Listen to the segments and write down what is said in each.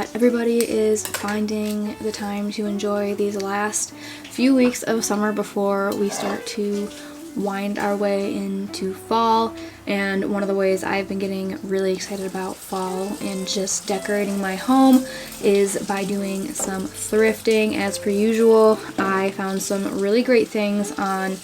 that everybody is finding the time to enjoy these last few weeks of summer before we start to wind our way into fall. And one of the ways I've been getting really excited about fall and just decorating my home is by doing some thrifting. As per usual, I found some really great things on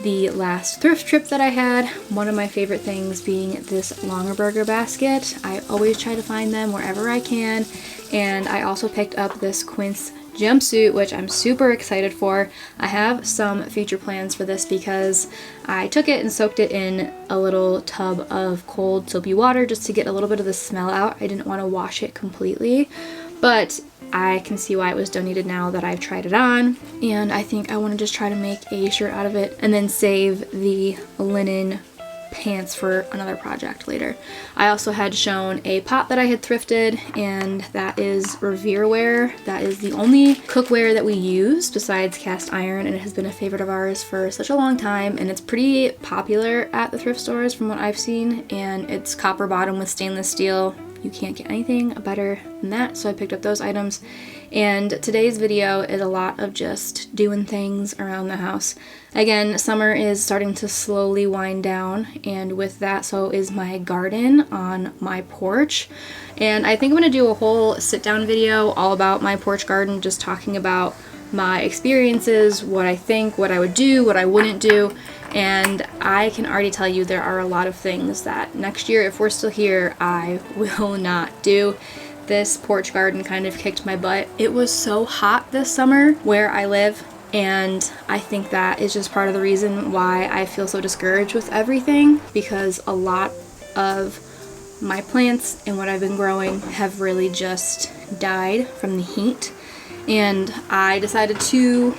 the last thrift trip that I had. One of my favorite things being this longer burger basket. I always try to find them wherever I can. And I also picked up this quince jumpsuit, which I'm super excited for. I have some future plans for this because I took it and soaked it in a little tub of cold soapy water just to get a little bit of the smell out. I didn't want to wash it completely, but I can see why it was donated now that I've tried it on, and I think I want to just try to make a shirt out of it and then save the linen pants for another project later. I also had shown a pot that I had thrifted, and that is Revere ware. That is the only cookware that we use besides cast iron, and it has been a favorite of ours for such a long time, and it's pretty popular at the thrift stores from what I've seen, and it's copper bottom with stainless steel. You can't get anything better than that, so I picked up those items. And today's video is a lot of just doing things around the house. Again, summer is starting to slowly wind down, and with that, so is my garden on my porch. And I think I'm gonna do a whole sit-down video all about my porch garden, just talking about my experiences, what I think, what I would do, what I wouldn't do. And I can already tell you there are a lot of things that next year, if we're still here, I will not do. This porch garden kind of kicked my butt. It was so hot this summer where I live, and I think that is just part of the reason why I feel so discouraged with everything, because a lot of my plants and what I've been growing have really just died from the heat. And I decided to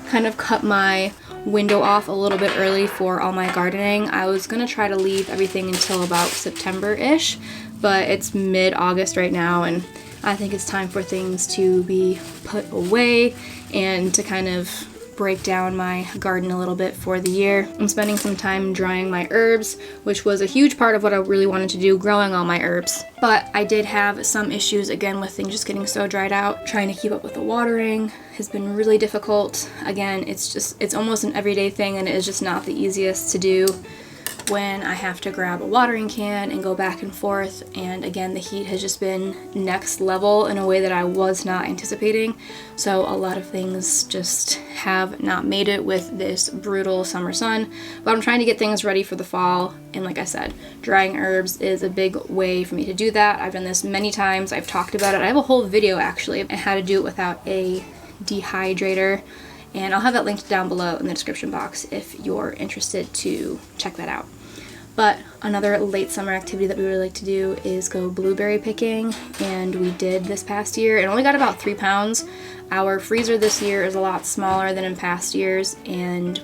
kind of cut my window off a little bit early for all my gardening. I was gonna try to leave everything until about September-ish, but it's mid-August right now, and I think it's time for things to be put away and to kind of break down my garden a little bit for the year. I'm spending some time drying my herbs, which was a huge part of what I really wanted to do, growing all my herbs. But I did have some issues again with things just getting so dried out. Trying to keep up with the watering has been really difficult. Again, it's almost an everyday thing, and it is just not the easiest to do when I have to grab a watering can and go back and forth. And again, the heat has just been next level in a way that I was not anticipating. So a lot of things just have not made it with this brutal summer sun. But I'm trying to get things ready for the fall. And like I said, drying herbs is a big way for me to do that. I've done this many times. I've talked about it. I have a whole video actually on how to do it without a dehydrator. And I'll have that linked down below in the description box if you're interested to check that out. But another late summer activity that we really like to do is go blueberry picking, and we did this past year. It only got about 3 pounds. Our freezer this year is a lot smaller than in past years, and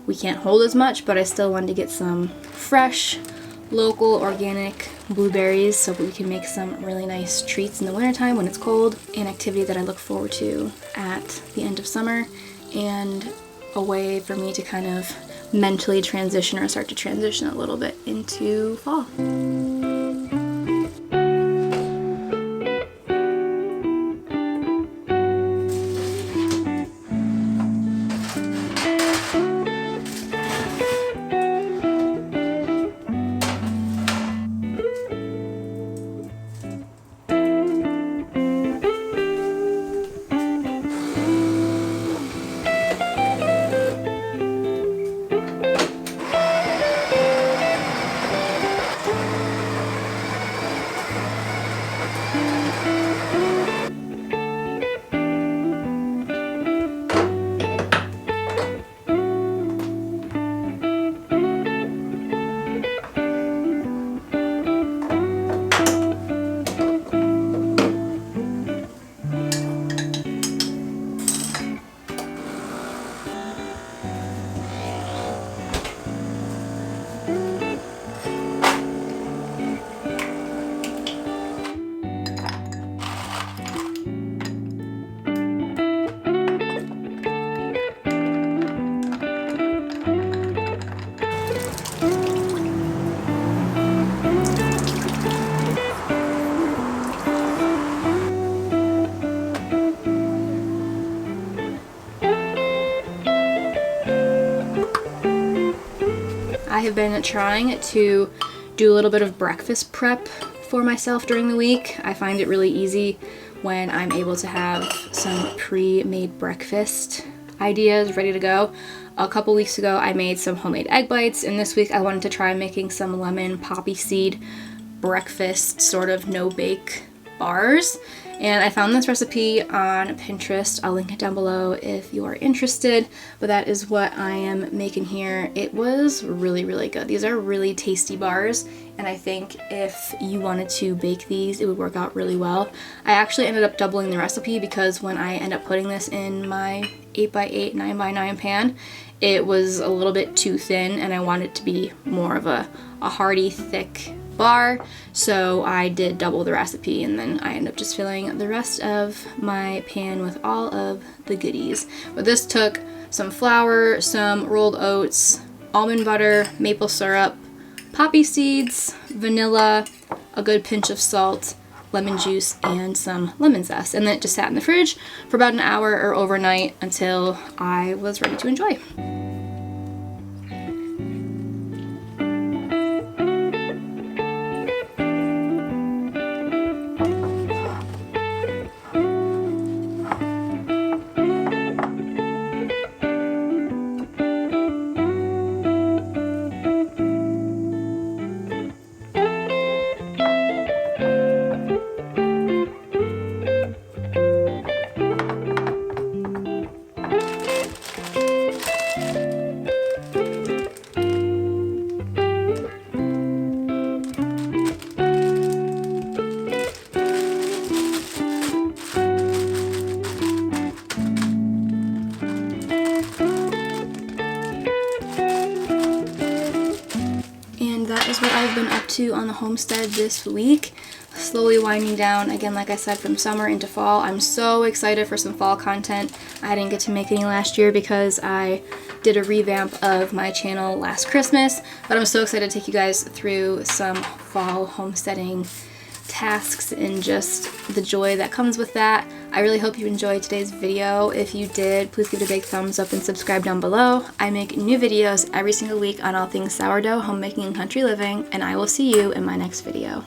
we can't hold as much, but I still wanted to get some fresh, local, organic blueberries so we can make some really nice treats in the wintertime when it's cold. An activity that I look forward to at the end of summer, and a way for me to kind of mentally transition or start to transition a little bit into fall. have been trying to do a little bit of breakfast prep for myself during the week. I find it really easy when I'm able to have some pre-made breakfast ideas ready to go. A couple weeks ago I made some homemade egg bites, and this week I wanted to try making some lemon poppy seed breakfast sort of no-bake bars. And I found this recipe on Pinterest. I'll link it down below if you are interested, but that is what I am making here. It was really, really good. These are really tasty bars, and I think if you wanted to bake these, it would work out really well. I actually ended up doubling the recipe because when I end up putting this in my 8x8, 9x9 pan, it was a little bit too thin, and I wanted it to be more of a hearty, thick bar, so I did double the recipe, and then I ended up just filling the rest of my pan with all of the goodies. But this took some flour, some rolled oats, almond butter, maple syrup, poppy seeds, vanilla, a good pinch of salt, lemon juice, and some lemon zest, and then it just sat in the fridge for about an hour or overnight until I was ready to enjoy. That is what I've been up to on the homestead this week. Slowly winding down, again, like I said, from summer into fall. I'm so excited for some fall content. I didn't get to make any last year because I did a revamp of my channel last Christmas, but I'm so excited to take you guys through some fall homesteading tasks and just the joy that comes with that. I really hope you enjoyed today's video. If you did, please give it a big thumbs up and subscribe down below. I make new videos every single week on all things sourdough, homemaking, and country living, and I will see you in my next video.